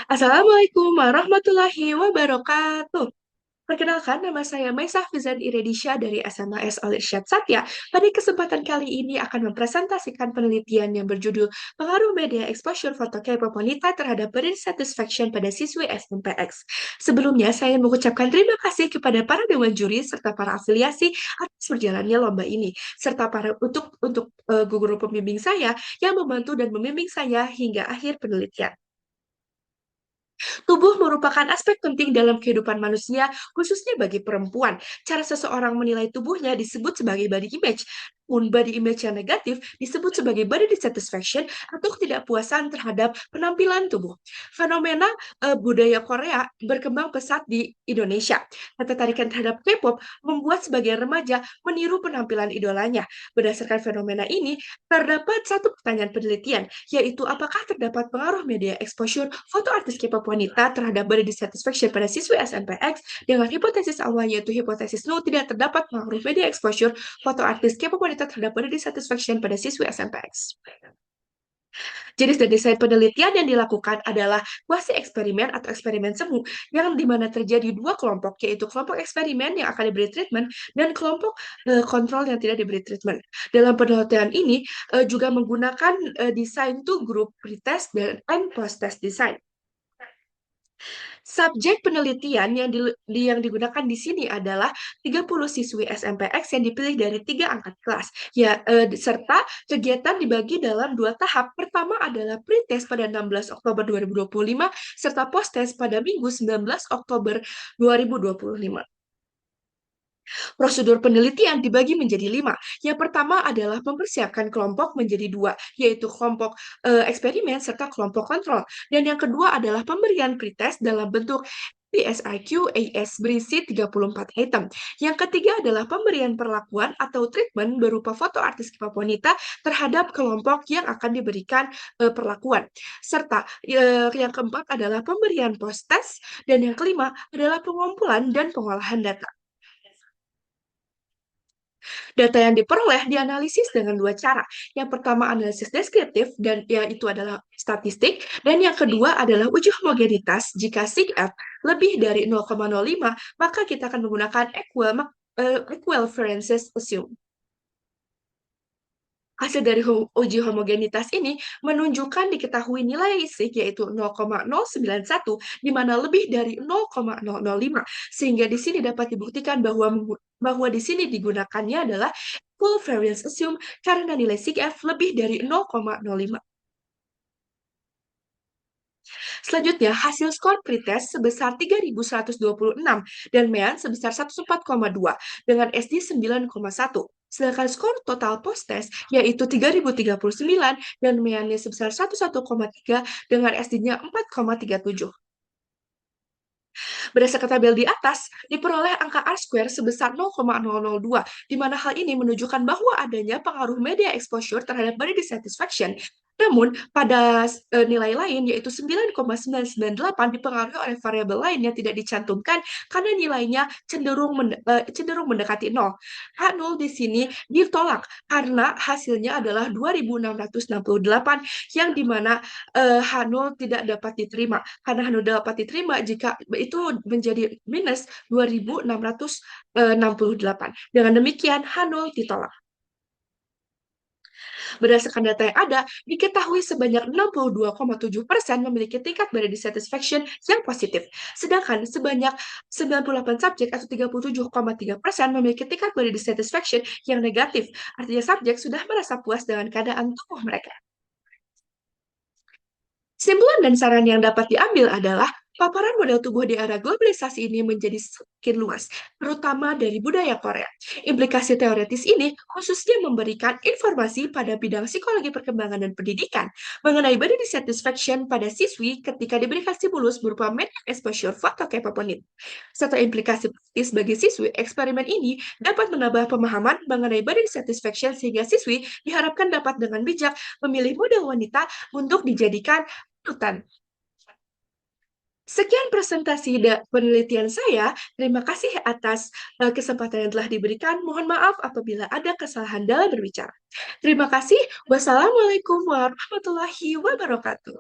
Assalamualaikum warahmatullahi wabarakatuh. Perkenalkan, nama saya Maisa Fizan Iredisha dari SMAS Alirsyad Satya. Pada kesempatan kali ini akan mempresentasikan penelitian yang berjudul Pengaruh Media Exposure Foto K-pop Wanita terhadap Body Satisfaction pada Siswi SNPX. Sebelumnya, saya mengucapkan terima kasih kepada para dewan juri serta para afiliasi atas berjalannya lomba ini, serta para guru pembimbing saya yang membantu dan membimbing saya hingga akhir penelitian. Tubuh merupakan aspek penting dalam kehidupan manusia, khususnya bagi perempuan. Cara seseorang menilai tubuhnya disebut sebagai body image. Namun, body image yang negatif disebut sebagai body dissatisfaction atau ketidakpuasan terhadap penampilan tubuh. Fenomena budaya Korea berkembang pesat di Indonesia. Ketertarikan terhadap K-pop membuat sebagian remaja meniru penampilan idolanya. Berdasarkan fenomena ini, terdapat satu pertanyaan penelitian, yaitu apakah terdapat pengaruh media exposure foto artis K-pop wanita terhadap body dissatisfaction pada siswi SNPX dengan hipotesis awal yaitu hipotesis no tidak terdapat pengaruh media exposure foto artis K-pop wanita terhadap body dissatisfaction pada siswi SNPX. Jenis dan desain penelitian yang dilakukan adalah kuasi eksperimen atau eksperimen semu yang dimana terjadi dua kelompok, yaitu kelompok eksperimen yang akan diberi treatment dan kelompok kontrol yang tidak diberi treatment. Dalam penelitian ini juga menggunakan desain two group pretest dan post test design. Subjek penelitian yang digunakan di sini adalah 30 siswi SMPX yang dipilih dari 3 angkat kelas. Serta kegiatan dibagi dalam 2 tahap. Pertama adalah pretest pada 16 Oktober 2025 serta post-test pada Minggu 19 Oktober 2025. Prosedur penelitian dibagi menjadi 5. Yang pertama adalah mempersiapkan kelompok menjadi 2, yaitu kelompok eksperimen serta kelompok kontrol. Dan yang kedua adalah pemberian pretest dalam bentuk PSIQ AS berisi 34 item. Yang ketiga adalah pemberian perlakuan atau treatment berupa foto artis K-pop wanita terhadap kelompok yang akan diberikan perlakuan. Serta yang keempat adalah pemberian post-test dan yang kelima adalah pengumpulan dan pengolahan data. Data yang diperoleh dianalisis dengan 2 cara. Yang pertama analisis deskriptif dan yaitu adalah statistik dan yang kedua adalah uji homogenitas. Jika sigF lebih dari 0,05 maka kita akan menggunakan equivalences assume. Hasil dari uji homogenitas ini menunjukkan diketahui nilai sig yaitu 0,091 di mana lebih dari 0,005 sehingga di sini dapat dibuktikan bahwa di sini digunakannya adalah full variance assume karena nilai sigF lebih dari 0,05. Selanjutnya, hasil skor pretest sebesar 3.126 dan MEAN sebesar 104,2 dengan SD 9,1. Sedangkan skor total post-test yaitu 3.039 dan MEAN-nya sebesar 101,3 dengan SD-nya 4,37. Berdasarkan tabel di atas, diperoleh angka R-square sebesar 0,002, di mana hal ini menunjukkan bahwa adanya pengaruh media exposure terhadap body dissatisfaction. Namun, pada nilai lain, yaitu 9,998, dipengaruhi oleh variabel lain yang tidak dicantumkan karena nilainya cenderung mendekati 0. H0 di sini ditolak karena hasilnya adalah 2.668, yang dimana H0 tidak dapat diterima. Karena H0 dapat diterima jika itu menjadi minus 2.668. Dengan demikian, H0 ditolak. Berdasarkan data yang ada, diketahui sebanyak 62,7% memiliki tingkat body dissatisfaction yang positif. Sedangkan sebanyak 98 subjek atau 37,3% memiliki tingkat body dissatisfaction yang negatif. Artinya subjek sudah merasa puas dengan keadaan tubuh mereka. Kesimpulan dan saran yang dapat diambil adalah paparan model tubuh di era globalisasi ini menjadi semakin luas, terutama dari budaya Korea. Implikasi teoretis ini khususnya memberikan informasi pada bidang psikologi perkembangan dan pendidikan mengenai body dissatisfaction pada siswi ketika diberikan stimulus berupa media exposure foto K-pop wanita. Serta implikasi praktis bagi siswi, eksperimen ini dapat menambah pemahaman mengenai body dissatisfaction sehingga siswi diharapkan dapat dengan bijak memilih model wanita untuk dijadikan panutan. Sekian presentasi penelitian saya. Terima kasih atas kesempatan yang telah diberikan. Mohon maaf apabila ada kesalahan dalam berbicara. Terima kasih. Wassalamualaikum warahmatullahi wabarakatuh.